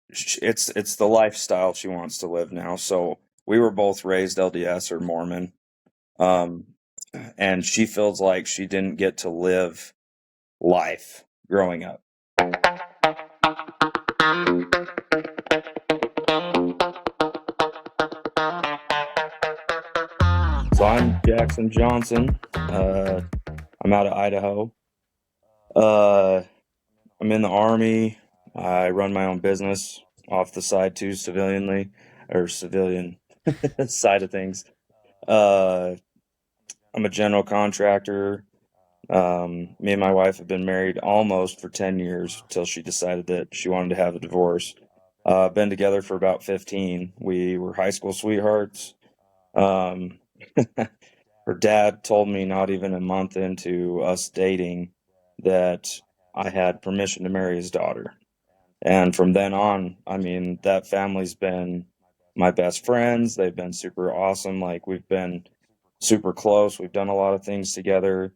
it's the lifestyle she wants to live now. So we were both raised LDS or Mormon, um, and she feels like she didn't get to live life growing up. So I'm Jaxson Johnson. I'm out of Idaho. Uh, I'm in the Army. I run my own business off the side too, civilian side of things. Uh, I'm a general contractor. Me and my wife have been married almost for 10 years till she decided that she wanted to have a divorce. Been together for about 15. We were high school sweethearts. Um, Her dad told me not even a month into us dating that I had permission to marry his daughter. And from then on, I mean, that family's been my best friends. They've been super awesome. Like, we've been super close. We've done a lot of things together.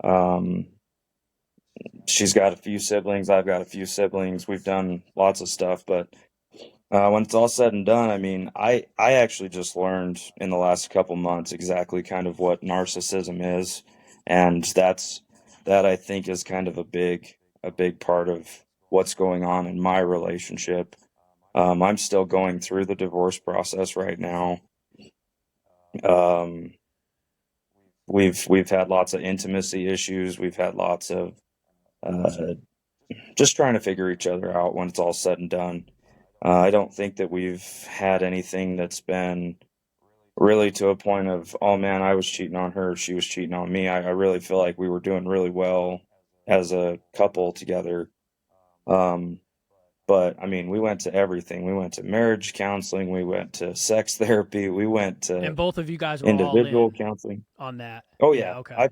Um, she's got a few siblings. I've got a few siblings. We've done lots of stuff. But when it's all said and done, I mean, I actually just learned in the last couple months exactly kind of what narcissism is. And that I think is kind of a big part of what's going on in my relationship. I'm still going through the divorce process right now. Um, we've had lots of intimacy issues. We've had lots of uh, just trying to figure each other out when it's all said and done. I don't think that we've had anything that's been really to a point of, oh man, I was cheating on her, she was cheating on me. I really feel like we were doing really well as a couple together. Um, but I mean, we went to everything. We went to marriage counseling, we went to sex therapy, we went And to both of you guys were all individual in counseling. on that. Oh Yeah, yeah, okay. I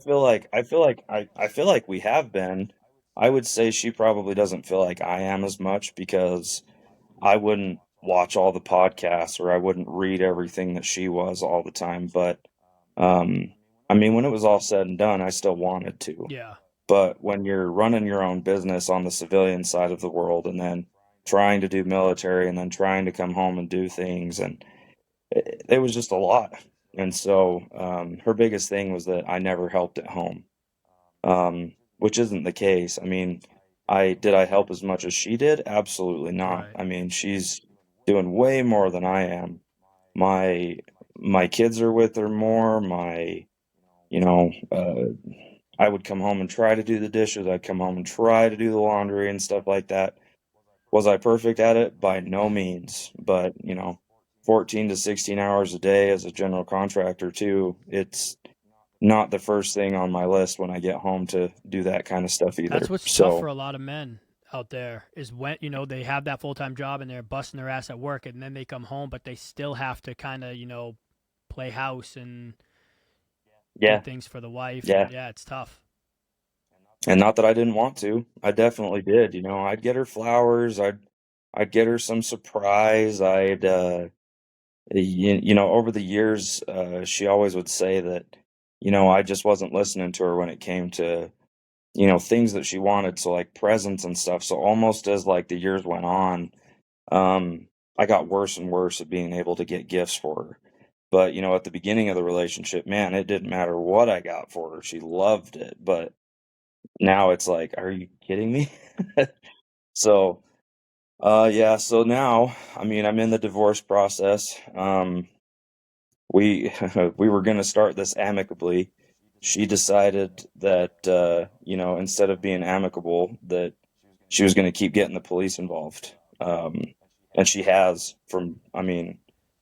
feel like we have been. I would say she probably doesn't feel like I am as much because I wouldn't watch all the podcasts or I wouldn't read everything that she was all the time. But um, I mean, when it was all said and done, I still wanted to. Yeah. But when you're running your own business on the civilian side of the world and then trying to do military and then trying to come home and do things, and it was just a lot. And so her biggest thing was that I never helped at home, which isn't the case. I mean, I help as much as she did? Absolutely not. Right. I mean, she's doing way more than I am. My my kids are with her more. You know, I would come home and try to do the dishes. I'd come home and try to do the laundry and stuff like that. Was I perfect at it? By no means. But, 14 to 16 hours a day as a general contractor too, it's not the first thing on my list when I get home to do that kind of stuff That's either. what's tough for So, a lot of men out there is when, they have that full-time job and they're busting their ass at work and then they come home, but they still have to kind of, play house and do yeah, things for the wife. yeah. And yeah, it's tough. And not that I didn't want to. I definitely did. I'd get her flowers. I'd get her some surprise. Over the years, she always would say that, I just wasn't listening to her when it came to, things that she wanted. So like presents and stuff. So almost as like the years went on, I got worse and worse at being able to get gifts for her. But, at the beginning of the relationship, man, it didn't matter what I got for her. She loved it. But now it's like, are you kidding me? So, yeah, so now, I mean, I'm in the divorce process. We we were going to start this amicably. She decided that instead of being amicable, that she was going to keep getting the police involved. And she has I mean,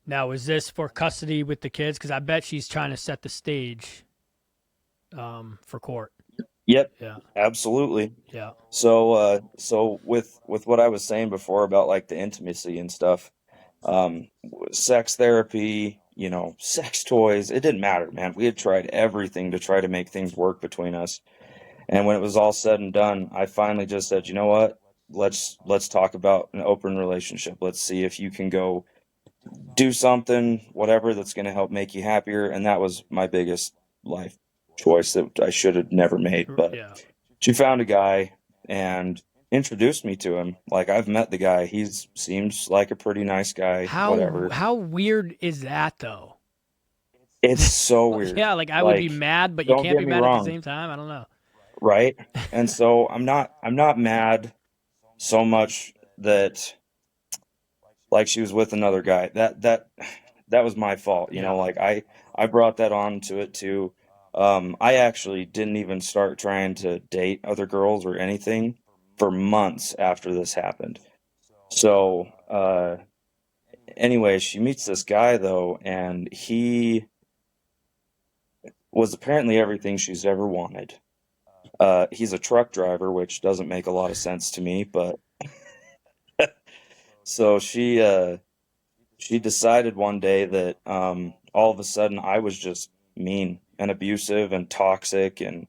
Now, is this for custody with the kids? Because I bet she's trying to set the stage for court. yep, Yeah. absolutely. Yeah. So with what I was saying before about like the intimacy and stuff, sex therapy, sex toys, it didn't matter, man. We had tried everything to try to make things work between us. And when it was all said and done, I finally just said, you know what? Let's talk about an open relationship. Let's see if you can go do something, whatever that's going to help make you happier. And that was my biggest life choice that I should have never made. But Yeah. she found a guy, and introduced me to him. Like, I've met the guy. He's seems like a pretty nice guy, whatever. How weird is that though? It's so weird. Yeah, like I would be Like, mad, but you don't can't get be me mad at the wrong, same time. I don't know. right? And so I'm not mad so much that like she was with another guy. That was my fault, you Yeah. know, like I brought that on to it too. I actually didn't even start trying to date other girls or anything for months after this happened. So, anyway, she meets this guy though, and he was apparently everything she's ever wanted. He's a truck driver, which doesn't make a lot of sense to me, but so she decided one day that all of a sudden I was just mean and abusive and toxic, and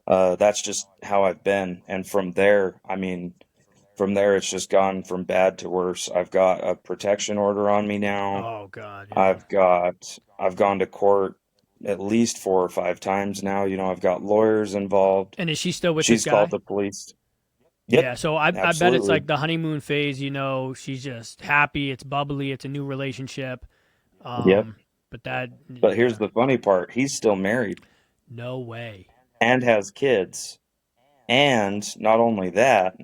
that's just how I've been. And from there, I mean, from there it's just gone from bad to worse. I've got a protection order on me now. Oh God, yeah. I've gone to court at least 4 or 5 times now. You know, I've got lawyers involved. And is she still with this She's called guy? the police. Yeah, Yep, so I bet it's absolutely. like the honeymoon phase, she's just happy, it's bubbly, it's a new relationship. Yep. But that But here's yeah. the funny part. He's still married No way. and has kids. And not only that,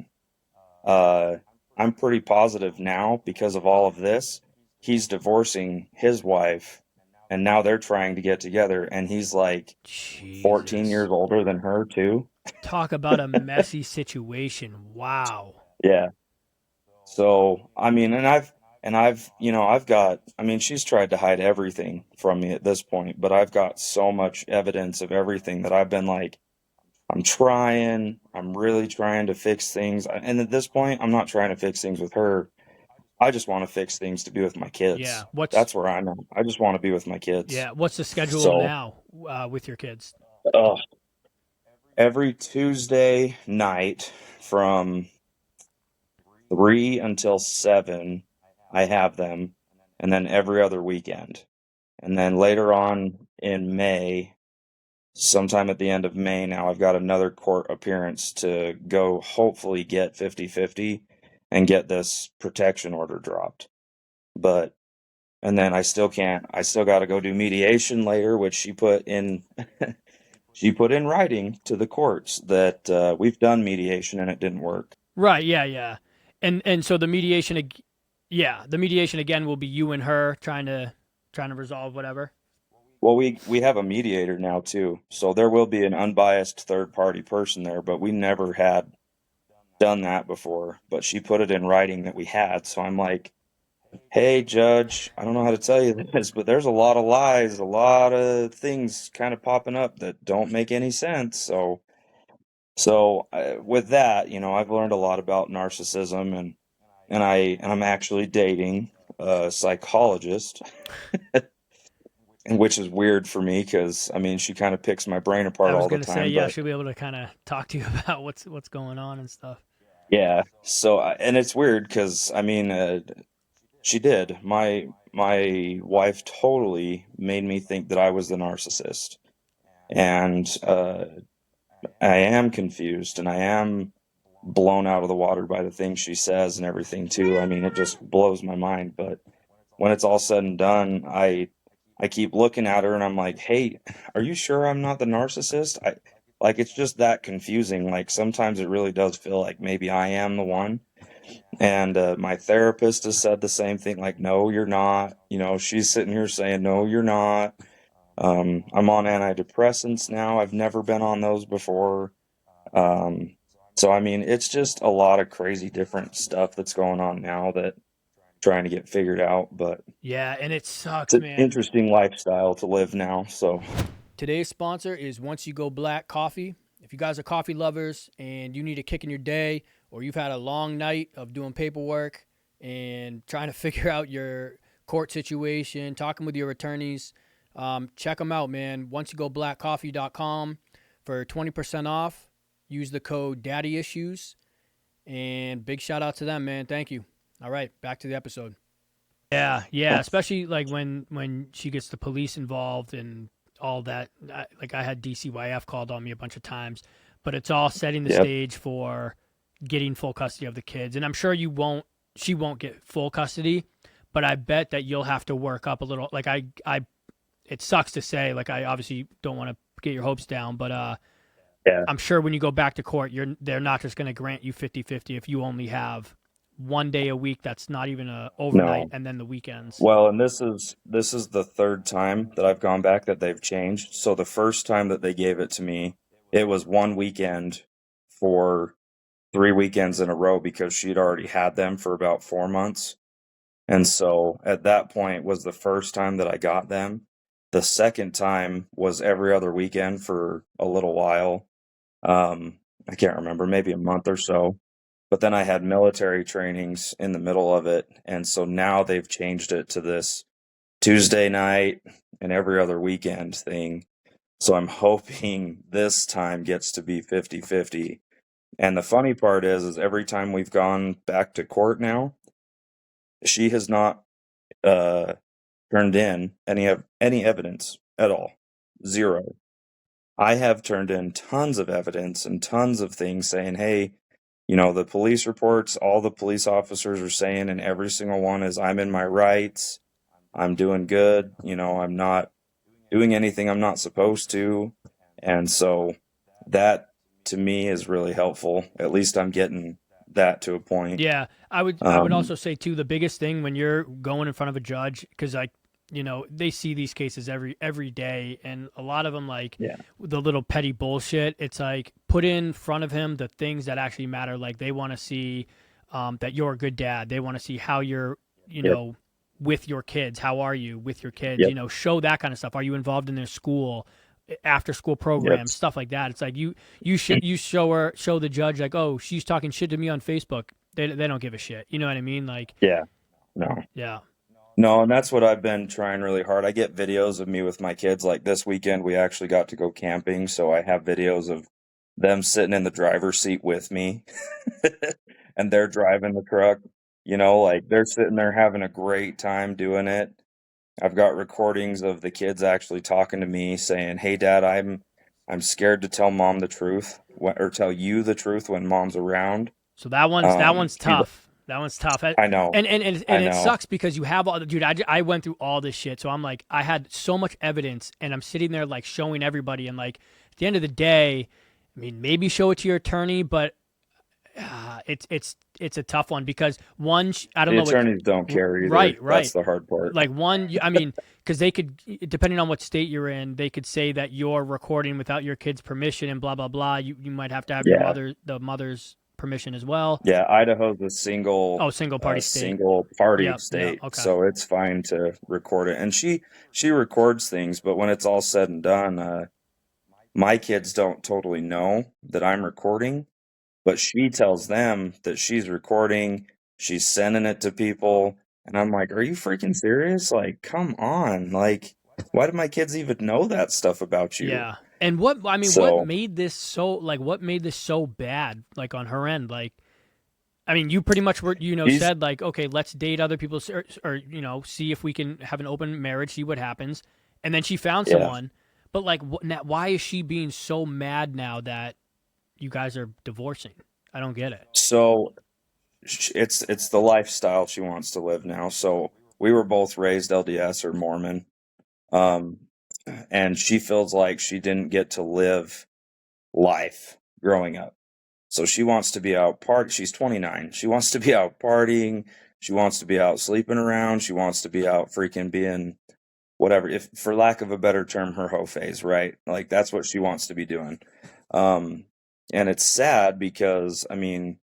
uh, I'm pretty positive now because of all of this, he's divorcing his wife, and now they're trying to get together, and he's like 14 Jesus. years older than her too. Talk about a messy situation. Wow. Yeah. So, I mean, I've got, I mean, she's tried to hide everything from me at this point, but I've got so much evidence of everything that I've been like, I'm really trying to fix things. And at this point, I'm not trying to fix things with her. I just want to fix things to be with my Yeah. kids. What's That's where I'm at. I just want to be with my kids. yeah, what's the schedule So, now with your kids? uh, every Tuesday night from 3 until 7, I have them, and then every other weekend. And then later on in May, sometime at the end of May now, I've got another court appearance to go hopefully get 50-50 and get this protection order dropped. But and then I still can't. I still got to go do mediation later, which she put in she put in writing to the courts that we've done mediation and it didn't work. Right, yeah, yeah. And so the mediation yeah, the mediation again will be you and her trying to resolve whatever. Well, we have a mediator now too, so there will be an unbiased third party person there, but we never had done that before. But she put it in writing that we had, so I'm like, hey, Judge, I don't know how to tell you this, but there's a lot of lies, a lot of things kind of popping up that don't make any sense. So with that, I've learned a lot about narcissism, and I'm actually dating a psychologist, and which is weird for me because I mean she kind of picks my brain I apart was all the gonna say, time, yeah, but she'll be able to kind of talk to you about what's going on and stuff. yeah. And it's weird because I mean she did. My wife totally made me think that I was the narcissist. And I am confused and I am blown out of the water by the things she says and everything too. I mean, it just blows my mind. But when it's all said and done, I keep looking at her and I'm like, "Hey, are you sure I'm not the narcissist?" I like it's just that confusing. Like sometimes it really does feel like maybe I am the one. And my therapist has said the same thing, like, no, you're not. She's sitting here saying, no, you're not. I'm on antidepressants now. I've never been on those before. Um, so, I mean, it's just a lot of crazy different stuff that's going on now that trying to get figured out. But Yeah, and it it's sucks, an man. interesting lifestyle to live now. So, Today's sponsor is Once You Go Black Coffee. If you guys are coffee lovers and you need a kick in your day, or you've had a long night of doing paperwork and trying to figure out your court situation, talking with your attorneys, check them out, man. OnceYouGoBlackCoffee.com for 20% off. Use the code DaddyIssues. And big shout out to them, man. Thank you. All right, back to the episode. Yeah, yeah, especially like when she gets the police involved and all that. Like I had DCYF called on me a bunch of times, but it's all setting the yep. stage for getting full custody of the kids. And I'm sure she won't get full custody, but I bet that you'll have to work up a little. Like it sucks to say, like I obviously don't want to get your hopes down, but Yeah. I'm sure when you go back to court, they're not just going to grant you 50-50 if you only have one day a week that's not even a overnight No. and then the weekends. Well, and this is the third time that I've gone back that they've changed. So the first time that they gave it to me, it was one weekend for 3 weekends in a row because she'd already had them for about 4 months. And so at that point was the first time that I got them. The second time was every other weekend for a little while. I can't remember, maybe a month or so. But then I had military trainings in the middle of it. And so now they've changed it to this Tuesday night and every other weekend thing. So I'm hoping this time gets to be 50-50. And the funny part is every time we've gone back to court now, she has not uh, turned in any evidence at all. Zero. I have turned in tons of evidence and tons of things saying, hey, the police reports, all the police officers are saying, and every single one is, I'm in my rights. I'm doing good. I'm not doing anything I'm not supposed to. And so that to me is really helpful. At least I'm getting that to a point. Yeah, I would Um, also say too, the biggest thing when you're going in front of a judge, because like they see these cases every day, and a lot of them, like yeah, the little petty bullshit, it's like put in front of him the things that actually matter. Like they want to see that you're a good dad. They want to see how you're you yep, know with your kids. How are you with your kids? yep, Show that kind of stuff. Are you involved in their school, after school yep. programs, stuff like that? It's like you show the judge, like, oh, she's talking shit to me on Facebook. They don't give a shit. You know what I mean? Like, Yeah, no. yeah. No, and that's what I've been trying really hard. I get videos of me with my kids. Like this weekend, we actually got to go camping, so I have videos of them sitting in the driver's seat with me, and they're driving the truck. Like they're sitting there having a great time doing it. I've got recordings of the kids actually talking to me saying, "Hey, Dad, I'm scared to tell Mom the truth, or tell you the truth when Mom's around." So that one's She's, tough. That one's tough. And I know, and I it know. sucks because you have all the dude. I went through all this shit, so I'm like, I had so much evidence, and I'm sitting there like showing everybody, and like at the end of the day, I mean, maybe show it to your attorney, but it's a tough one because one, I don't The know what. attorneys don't care either. Right, That's right. the hard part. Like one, I mean, because they could, depending on what state you're in, they could say that you're recording without your kid's permission and blah blah blah. You might have to have Yeah. the mother's permission as well. Yeah, Idaho's a single Oh, single party state. single party Yep, yep. state, Okay. so it's fine to record it. And she records things, but when it's all said and done, my kids don't totally know that I'm recording, but she tells them that she's recording, she's sending it to people, and I'm like, "Are you freaking serious? Like, come on. Like, why do my kids even know that stuff about you?" Yeah. And what I mean, what So, made this so like what made this so bad like on her end? Like, I mean, you pretty much were she's said like, okay, let's date other people, or see if we can have an open marriage, see what happens, and then she found yeah. someone. But like, why is she being so mad now that you guys are divorcing? I don't get it. So it's the lifestyle she wants to live now. So we were both raised LDS or Mormon, um, and she feels like she didn't get to live life growing up. So she wants to be out party. She's 29. She wants to be out partying. She wants to be out sleeping around. She wants to be out freaking being whatever, if for lack of a better term, her hoe phase, right? Like that's what she wants to be doing. Um, and it's sad because I mean,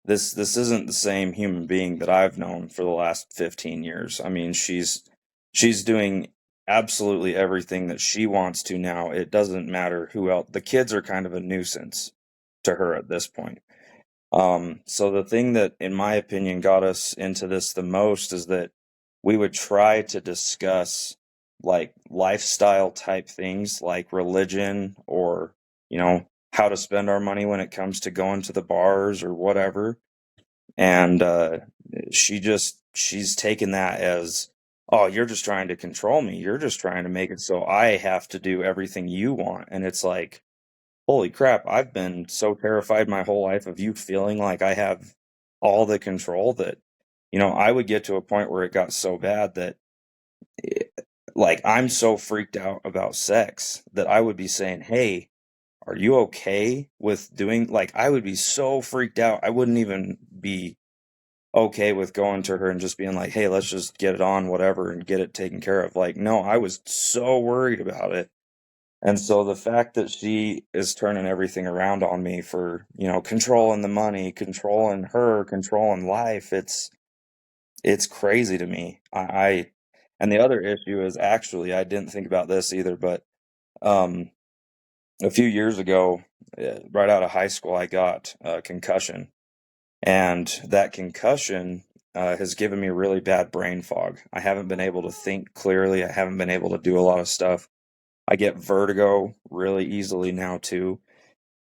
this isn't the same human being that I've known for the last 15 years. I mean, she's doing absolutely everything that she wants to now. It doesn't matter who else. The kids are kind of a nuisance to her at this point. So the thing that, in my opinion, got us into this the most is that we would try to discuss like lifestyle type things like religion or, how to spend our money when it comes to going to the bars or whatever. And she's taken that as, oh, you're just trying to control me. You're just trying to make it so I have to do everything you want. And it's like, holy crap, I've been so terrified my whole life of you feeling like I have all the control that, I would get to a point where it got so bad that, eh, like, I'm so freaked out about sex that I would be saying, hey, are you okay with doing, like, I would be so freaked out. I wouldn't even be okay with going to her and just being like, hey, let's just get it on, whatever, and get it taken care of. Like, no, I was so worried about it. And so the fact that she is turning everything around on me for, controlling the money, controlling her, controlling life, it's crazy to me. And the other issue is actually, I didn't think about this either, but um, a few years ago, right out of high school, I got a concussion, and that concussion has given me really bad brain fog. I haven't been able to think clearly. I haven't been able to do a lot of stuff. I get vertigo really easily now too.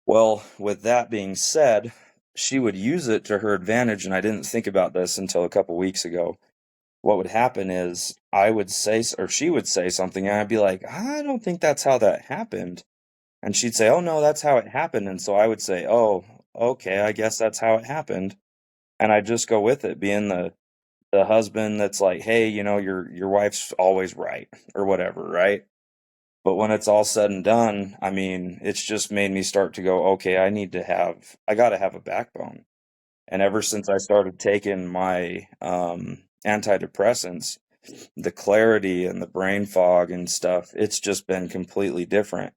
Well, with that being said, she would use it to her advantage, and I didn't think about this until a couple weeks ago. What would happen is I would say, or she would say something, and I'd be like, I don't think that's how that happened. And she'd say, oh, no, that's how it happened. And so I would say, oh, okay, I guess that's how it happened. And I'd just go with it, being the husband that's like, hey, your wife's always right or whatever, right? But when it's all said and done, I mean, it's just made me start to go, okay, I got to have a backbone. And ever since I started taking my antidepressants, the clarity and the brain fog and stuff, it's just been completely different.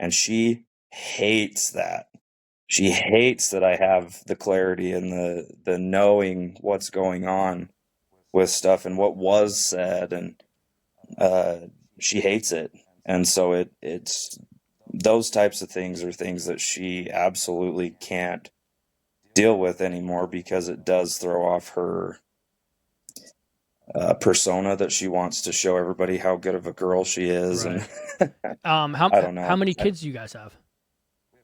And she hates that. She hates that I have the clarity and the knowing what's going on with stuff and what was said, and uh, she hates it. And so it's those types of things are things that she absolutely can't deal with anymore because it does throw off her persona that she wants to show everybody how good of a girl she is. And Right. How I don't how know. many kids do you guys have?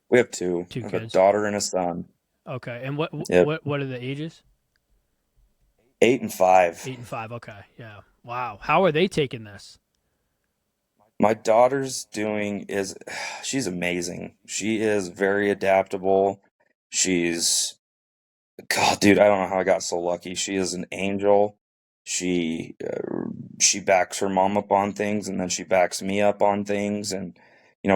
We have two. Two I have a kids. daughter and a son. Okay. And what Yep. what are the ages? 8 and 5. 8 and 5. Okay. Yeah. Wow. How are they taking this? My daughter's doing is she's amazing. She is very adaptable. She's God, dude, I don't know how I got so lucky. She is an angel. She she backs her mom up on things, and then she backs me up on things. And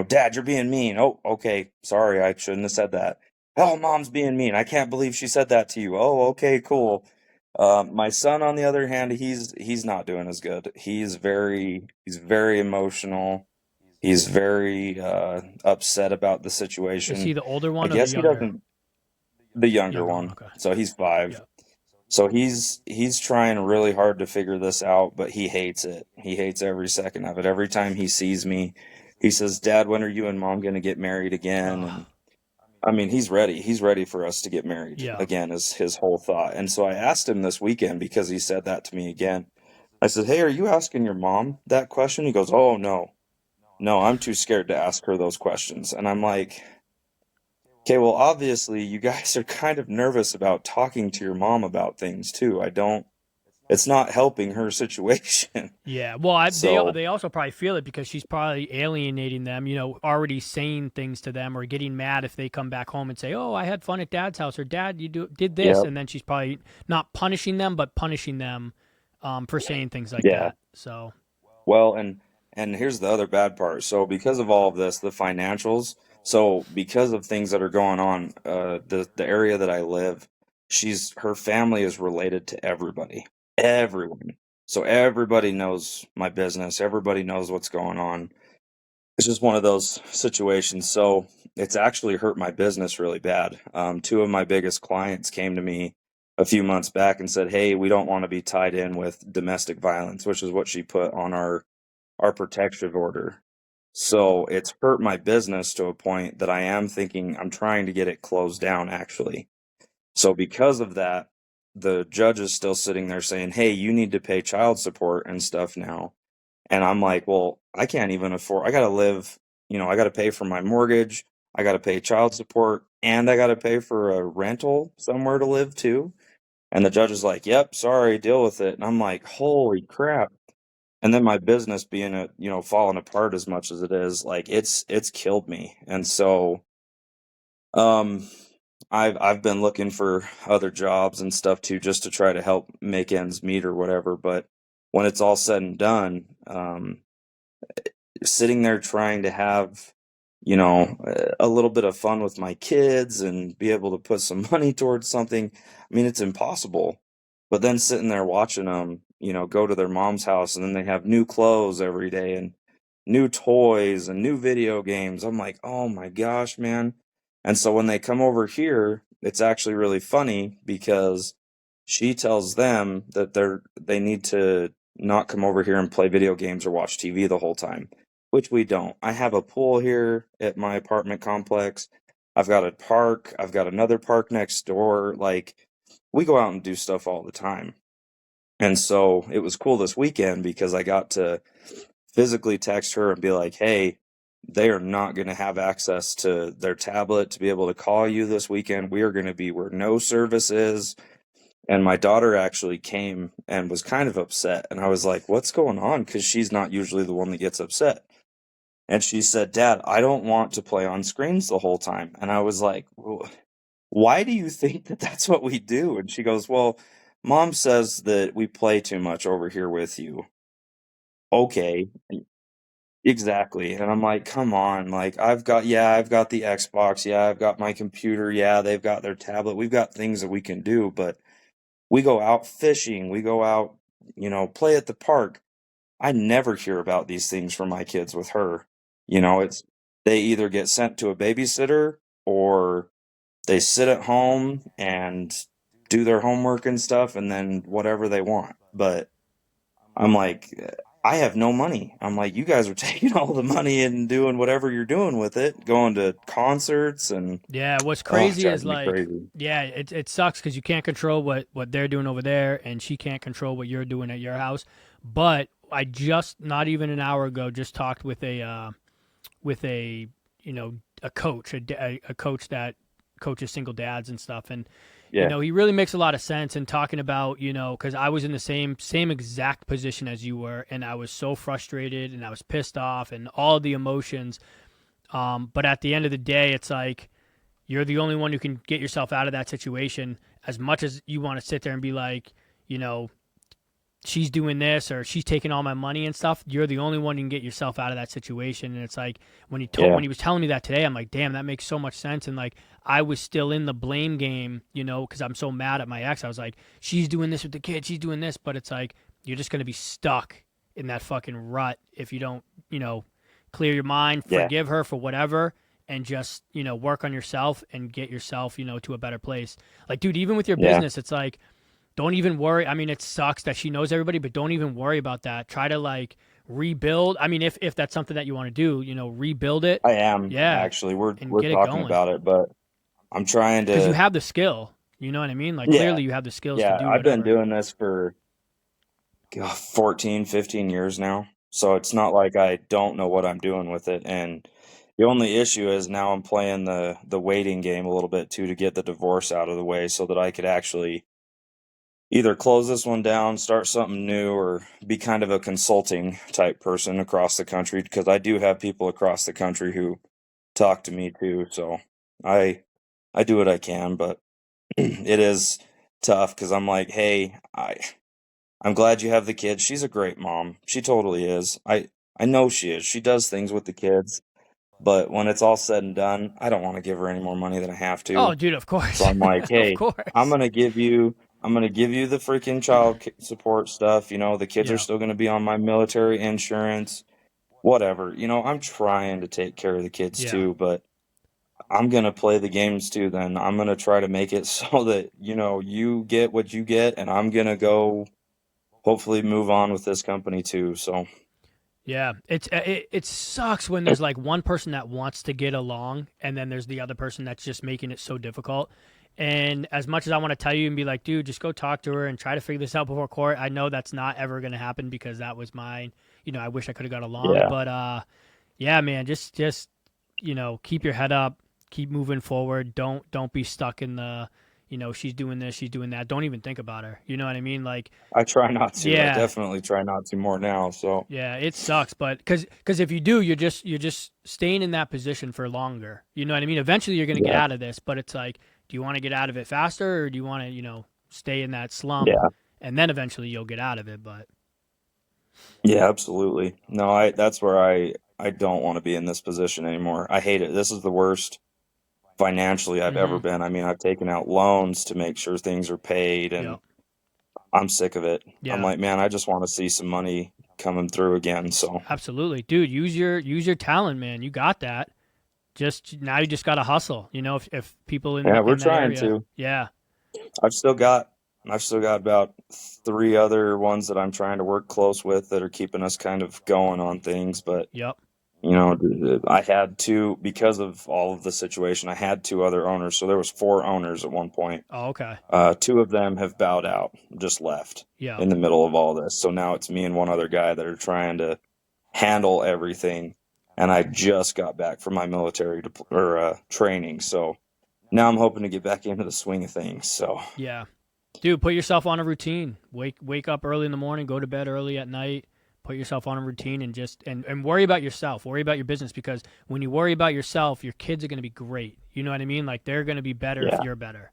Dad, you're being mean. Oh, okay, sorry, I shouldn't have said that. Oh, Mom's being mean. I can't believe she said that to you. Oh, okay, cool. My son, on the other hand, he's not doing as good. He's very emotional. He's very upset about the Is he situation. the older I one or the guess he younger? doesn't. The younger Younger one. one. Okay. So he's 5. Yeah. So he's trying really hard to figure this out, but he hates it. He hates every second of it. Every time he sees me, he says, "Dad, when are you and Mom going to get married again?" Oh. And I mean, he's ready. He's ready for us to get married Yeah. again, is his whole thought. And so I asked him this weekend because he said that to me again. I said, "Hey, are you asking your mom that question?" He goes, "Oh, no. No, I'm too scared to ask her those questions." And I'm like, okay, well, obviously, you guys are kind of nervous about talking to your mom about things too. It's not helping her situation. Yeah. Well, So, they also probably feel it because she's probably alienating them. Already saying things to them or getting mad if they come back home and say, "Oh, I had fun at Dad's house," or "Dad, did this," yeah, and then she's probably not punishing them, but punishing them for saying things like yeah. that. So. Well, and here's the other bad part. So, because of all of this, the financials, so because of things that are going on, the area that I live, her family is related to everybody. Everyone. So everybody knows my business. Everybody knows what's going on. It's just one of those situations. So it's actually hurt my business really bad. Two of my biggest clients came to me a few months back and said, "Hey, we don't want to be tied in with domestic violence," which is what she put on our protective order. So it's hurt my business to a point that I am thinking I'm trying to get it closed down actually. So because of that, the judge is still sitting there saying, "Hey, you need to pay child support and stuff now." And I'm like, well, I can't even afford, I got to live, I got to pay for my mortgage. I got to pay child support, and I got to pay for a rental somewhere to live too. And the judge is like, yep, sorry, deal with it. And I'm like, holy crap. And then my business being falling apart as much as it is, like it's killed me. And so Um, I've been looking for other jobs and stuff too, just to try to help make ends meet or whatever. But when it's all said and done, sitting there trying to have, a little bit of fun with my kids and be able to put some money towards something. I mean, it's impossible. But then sitting there watching them, go to their mom's house and then they have new clothes every day and new toys and new video games. I'm like, oh my gosh, man. And so when they come over here, it's actually really funny because she tells them that they need to not come over here and play video games or watch TV the whole time, which we don't. I have a pool here at my apartment complex. I've got a park. I've got another park next door. Like, we go out and do stuff all the time. And so it was cool this weekend because I got to physically text her and be like, hey, they are not going to have access to their tablet to be able to call you this weekend. We are going to be where no service is. And my daughter actually came and was kind of upset. And I was like, what's going on? Because she's not usually the one that gets upset. And she said, Dad, I don't want to play on screens the whole time. And I was like, well, why do you think that that's what we do? And she goes, well, Mom says that we play too much over here with you. Okay, exactly. And I'm like, come on. Like, I've got the Xbox. Yeah, I've got my computer. Yeah, they've got their tablet. We've got things that we can do. But we go out fishing. We go out, play at the park. I never hear about these things from my kids with her. It's they either get sent to a babysitter or they sit at home and do their homework and stuff and then whatever they want. But I'm like, I have no money. I'm like, you guys are taking all the money and doing whatever you're doing with it, going to concerts and Yeah, what's oh, it crazy drives is me like, crazy. yeah, it sucks because you can't control what they're doing over there, and she can't control what you're doing at your house. But I just not even an hour ago just talked with a a coach, a coach that coaches single dads and stuff, and Yeah, he really makes a lot of sense in talking about because I was in the same exact position as you were, and I was so frustrated and I was pissed off and all the emotions. But at the end of the day, it's like you're the only one who can get yourself out of that situation. As much as you want to sit there and be like, you know, she's doing this or she's taking all my money and stuff, you're the only one who can get yourself out of that situation. And it's like yeah, when he was telling me that today, I'm like, damn, that makes so much sense. And like I was still in the blame game, because I'm so mad at my ex. I was like, she's doing this with the kid, she's doing this, but it's like you're just gonna be stuck in that fucking rut if you don't, clear your mind, yeah, forgive her for whatever, and just work on yourself and get yourself to a better place. Like, dude, even with your yeah. business, it's like don't even worry. I mean, it sucks that she knows everybody, but don't even worry about that. Try to like rebuild. I mean, if that's something that you want to do, rebuild it. I am Yeah, actually. We're and we're get it talking going about it, but I'm trying because you to. have the skill. You know what I mean? Like Yeah, clearly you have the skills to yeah. do I've been whatever. doing this for 14, 15 years now. So it's not like I don't know what I'm doing with it. And the only issue is now I'm playing the waiting game a little bit too to get the divorce out of the way so that I could actually either close this one down, start something new, or be kind of a consulting type person across the country because I do have people across the country who talk to me too. So I I do what I can, but it is tough because I'm like, hey, I'm glad you have the kids. She's a great mom. She totally is. I know she is. She does things with the kids, but when it's all said and done, I don't want to give her any more money than I have Oh, to. dude, of So course, I'm like, of hey, I'm course. gonna give you I'm gonna give you the freaking support stuff. The kids are Yeah, still gonna be on my military insurance, whatever. I'm trying to take care of the kids yeah. too, but I'm gonna play the games too. Then I'm gonna try to make it so that you get what you get, and I'm gonna go hopefully move on with this company too. So Yeah, it sucks when there's like one person that wants to get along, and then there's the other person that's just making it so difficult. And as much as I want to tell you and be like, dude, just go talk to her and try to figure this out before court, I know that's not ever going to happen because that was mine. I wish I could have got along, yeah, but yeah, man, just keep your head up, keep moving forward. Don't be stuck in the she's doing this, she's doing that. Don't even think about her. You know what I mean? Like, I try not to. I yeah, definitely try not to more now. So yeah, it sucks, but because if you do, you're just staying in that position for longer. You know what I mean? Eventually, you're gonna get yeah, out of this, but it's like, do you want to get out of it faster, or do you want to, stay in that slump, yeah, and then eventually you'll get out of it? But yeah, absolutely. No, that's where I don't want to be in this position anymore. I hate it. This is the worst financially I've ever mm-hmm. been. I mean, I've taken out loans to make sure things are paid, Yeah, and I'm sick of it. I'm yeah, like, man, I just want to see some money coming through again. So absolutely, dude. Use your talent, man. You got that. Just now, you just gotta hustle. If people in yeah, we're in that trying area, to. yeah, I've still got I've still got about three other ones that I'm trying to work close with that are keeping us kind of going on things. But yep. I had two because of all of the situation. I had two other owners, so there was four owners at one point. Oh, okay, Two of them have bowed out, just left yeah, in the middle of all this. So now it's me and one other guy that are trying to handle everything. And I just got back from my military training, so now I'm hoping to get back into the swing of things. So yeah. Dude, put yourself on a routine. Wake up early in the morning, go to bed early at night. Put yourself on a routine and just and worry about yourself. Worry about your business because when you worry about yourself, your kids are going to be great. You know what I mean? Like they're going to be better if yeah, you're better.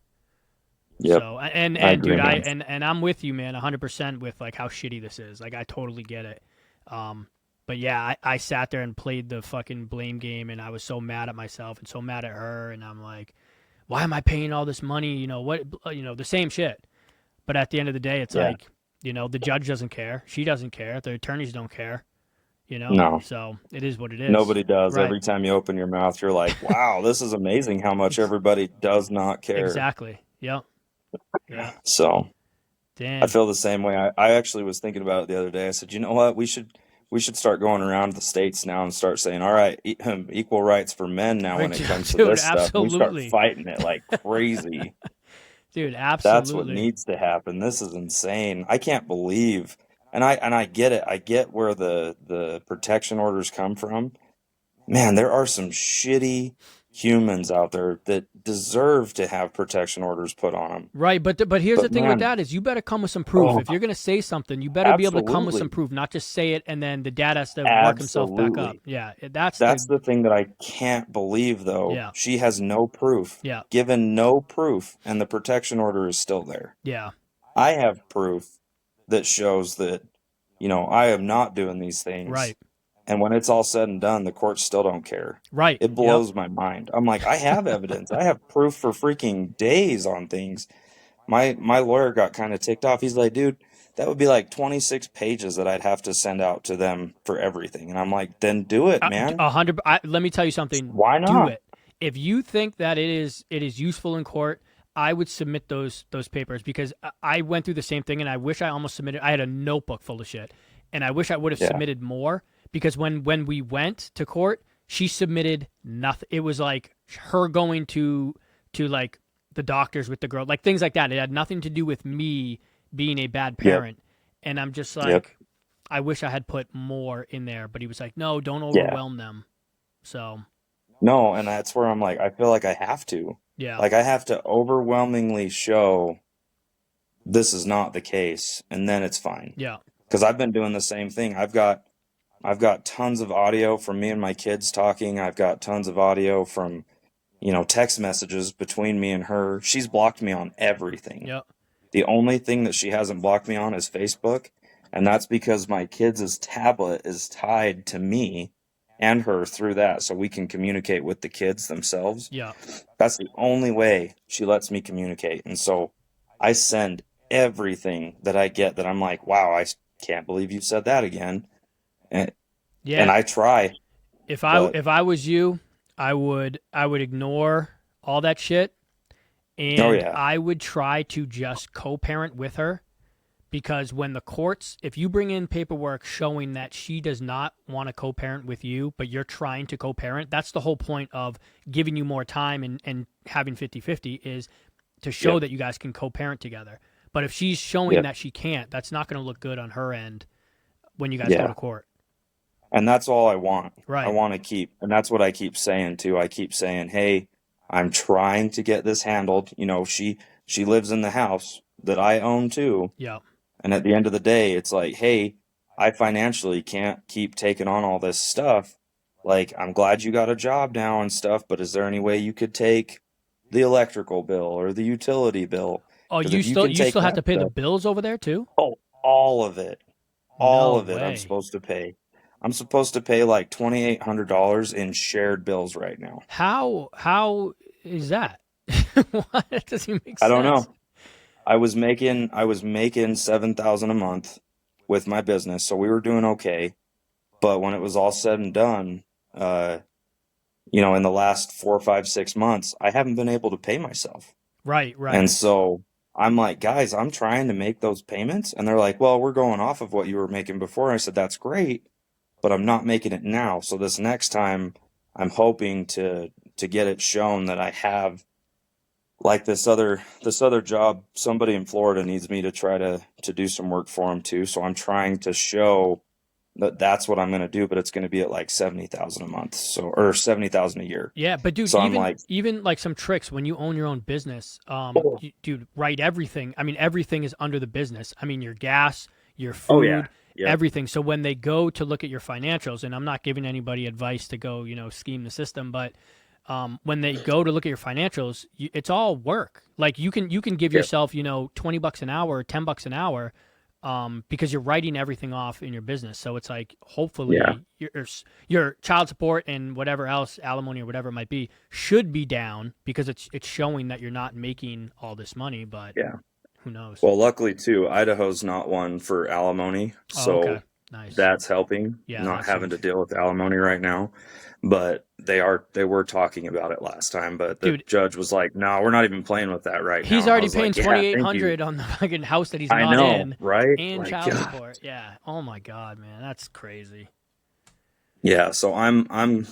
yep, So and I and agree, dude, I man. and I'm with you, man, 100% with like how shitty this is. Like I totally get it. Um, but yeah, I sat there and played the fucking blame game, and I was so mad at myself and so mad at her, and I'm like, why am I paying all this money? The same shit. But at the end of the day, it's Yeah, like, the judge doesn't care. She doesn't care. The attorneys don't care, no, So it is what it is. nobody does. Right. Every time you open your mouth, you're like, wow, this is amazing how much Ex- everybody does not care. exactly. Yep. Yeah. So I Damn. feel the same way. I actually was thinking about it the other day. I said, you know what? We should start going around the states now and start saying, all right, equal rights for men now when Right, it comes to dude, this stuff. And we start absolutely. fighting it like crazy. Dude, That's what absolutely. needs to happen. This is insane. I can't believe, and I get it. I get where the protection orders come from. Man, there are some shitty humans out there that deserve to have protection orders put on them. Right, but here's the But thing with man, that is you better come with some proof. oh, If you're gonna say something, you better be able to come with some absolutely, proof, not just say it and then the dad has to work himself back up. absolutely. Yeah, that's the That's the thing that I can't believe, though. yeah, She has no proof, yeah, given no proof, and the protection order is still there. yeah. I have proof that shows that, I am not doing these things. Right, And when it's all said and done, the courts still don't care. right. It Yep. blows my mind. I'm like, I have evidence. I have proof for freaking days on things. My lawyer got kind of ticked off. He's like, dude, that would be like 26 pages that I'd have to send out to them for everything. And I'm like, then do it, man. 100. Let me tell you something. Why Do not? it. If you think that it is useful in court, I would submit those papers because I went through the same thing, and I wish I almost submitted. I had a notebook full of shit, and I wish I would have Yeah. submitted more because when we went to court, she submitted nothing. It was like her going to like the doctors with the girl, like things like that. It had nothing to do with me being a bad Yep. parent, and I'm just Yep. like, I wish I had put more in there, but he was like, no, don't Yeah. overwhelm them. So No, and that's where I'm like, I feel like I have to. yeah, Like, I have to overwhelmingly show this is not the case, and then it's fine. yeah, Because I've been doing the same thing. I've got tons of audio from me and my kids talking. I've got tons of audio from, text messages between me and her. She's blocked me on everything. yeah, The only thing that she hasn't blocked me on is Facebook, and that's because my kids' tablet is tied to me and her through that, so we can communicate with the kids themselves. yeah. That's the only way she lets me communicate. And so I send everything that I get that I'm like, wow, I can't believe you said that again. And, and Yeah, I try, if I but if I was you, I would ignore all that shit oh and yeah, I would try to just co-parent with her because when the courts, if you bring in paperwork showing that she does not want to co-parent with you, but you're trying to co-parent, that's the whole point of giving you more time and having 50-50 is to show yep, that you guys can co-parent together. But if she's showing yep, that she can't, that's not going to look good on her end when you guys go yeah. to court. And that's all I want. I Right. want to keep, and that's what I keep saying too. I keep saying, hey, I'm trying to get this handled. she lives in the house that I own too. Yeah. And at the end of the day, it's like, hey, I financially can't keep taking on all this stuff. Like, I'm glad you got a job now and stuff, but is there any way you could take the electrical bill or the utility bill? Oh, Because if you can you take still have that to pay the stuff, bills over there too? oh, all of it, No all of it, I'm way. supposed to pay. I'm supposed to pay like $2,800 in shared bills right now. How is that? What? That doesn't even make I don't sense. know. I was making 7,000 a month with my business, so we were doing okay. But when it was all said and done, uh, in the last 4, 5, 6 months, I haven't been able to pay myself. Right, And right. so I'm like, guys, I'm trying to make those payments. And they're like, well, we're going off of what you were making before. I said, that's great, but I'm not making it now. So this next time I'm hoping to get it shown that I have like this other job. Somebody in Florida needs me to try to do some work for them too. So I'm trying to show that that's what I'm going to do, but it's going to be at like 70,000 a month. So, or 70,000 a year. Yeah, but dude, So I'm like, even like some tricks when you own your own business, oh, dude, write everything. I mean, everything is under the business. I mean, your gas, your oh yeah. food, Yep. everything. So when they go to look at your financials, and I'm not giving anybody advice to go, scheme the system, but when they go to look at your financials, it's all work. Like you can give Yep. yourself, $20 an hour or $10 an hour, because you're writing everything off in your business. So it's like Yeah. hopefully your child support and whatever else, alimony or whatever it might be, should be down because it's showing that you're not making all this money. But Yeah. who knows? Well, luckily too, Idaho's not one for alimony, Oh, okay, so nice. that's helping, Yeah, not that's having to huge, deal with alimony right now. But they were talking about it last time, but the dude. judge was like, "No, we're not even playing with that right now." He's And I already was paying like, twenty "Yeah, eight thank you." hundred on the fucking house that he's I not know, in, right? and Like, child God. support. Yeah. Oh my god, man, that's crazy. Yeah, so I'm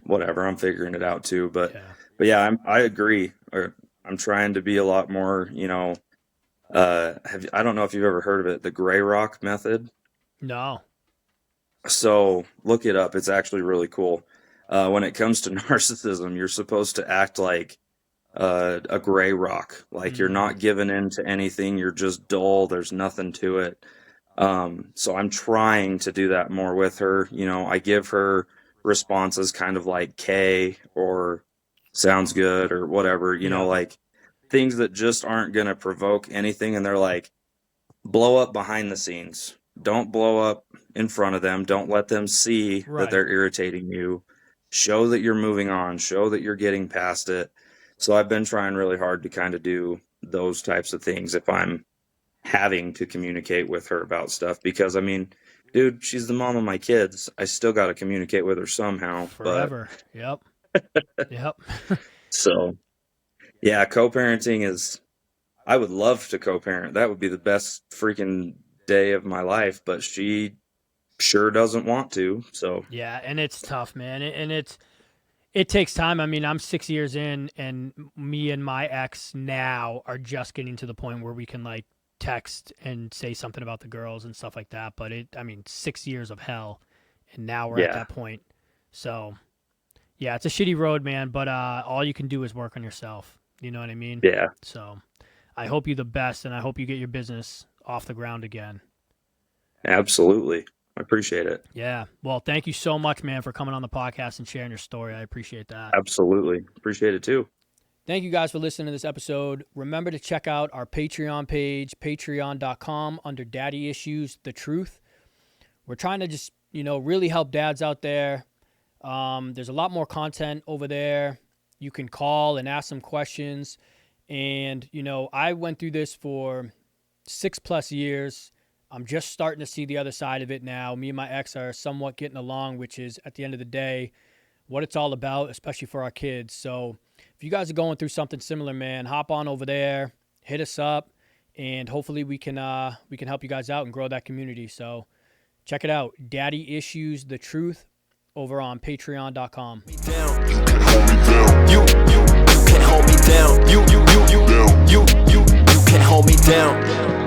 whatever, I'm figuring it out too, but Yeah. yeah, I agree. Or I'm trying to be a lot more, I don't know if you've ever heard of it, the gray rock method. No. So look it up. It's actually really cool. When it comes to narcissism, you're supposed to act like a gray rock, like you're Mm, not giving in to anything. You're just dull. There's nothing to it. So I'm trying to do that more with her. I give her responses kind of like K or sounds good or whatever, yeah. like things that just aren't going to provoke anything. And they're like, blow up behind the scenes. Don't blow up in front of them. Don't let them see that Right. they're irritating you. Show that you're moving on. Show that you're getting past it. So I've been trying really hard to kind of do those types of things if I'm having to communicate with her about stuff because I mean, dude, she's the mom of my kids. I still got to communicate with her somehow, but Forever. Yep. Yep. so yeah, co-parenting is I would love to co-parent. That would be the best freaking day of my life, but she sure doesn't want to. So, Yeah, and it's tough, man. And it takes time. I mean, I'm 6 years in, and me and my ex now are just getting to the point where we can like text and say something about the girls and stuff like that. But I mean, 6 years of hell, and now we're at yeah, that point. So yeah, it's a shitty road, man. But all you can do is work on yourself. You know what I mean? yeah, So I hope you the best, and I hope you get your business off the ground again. absolutely. I appreciate it. Yeah. Well, thank you so much, man, for coming on the podcast and sharing your story. I appreciate that. Absolutely. Appreciate it too. Thank you guys for listening to this episode. Remember to check out our Patreon page, patreon.com, under Daddy Issues, The Truth. We're trying to just, really help dads out there. There's a lot more content over there. You can call and ask some questions. And, I went through this for 6+ years. I'm just starting to see the other side of it now. Me and my ex are somewhat getting along, which is, at the end of the day, what it's all about, especially for our kids. So if you guys are going through something similar, man, hop on over there, hit us up, and hopefully we can help you guys out and grow that community. So check it out, Daddy Issues, The Truth, over on patreon.com. You can hold me down. You can hold me down. You can hold me down.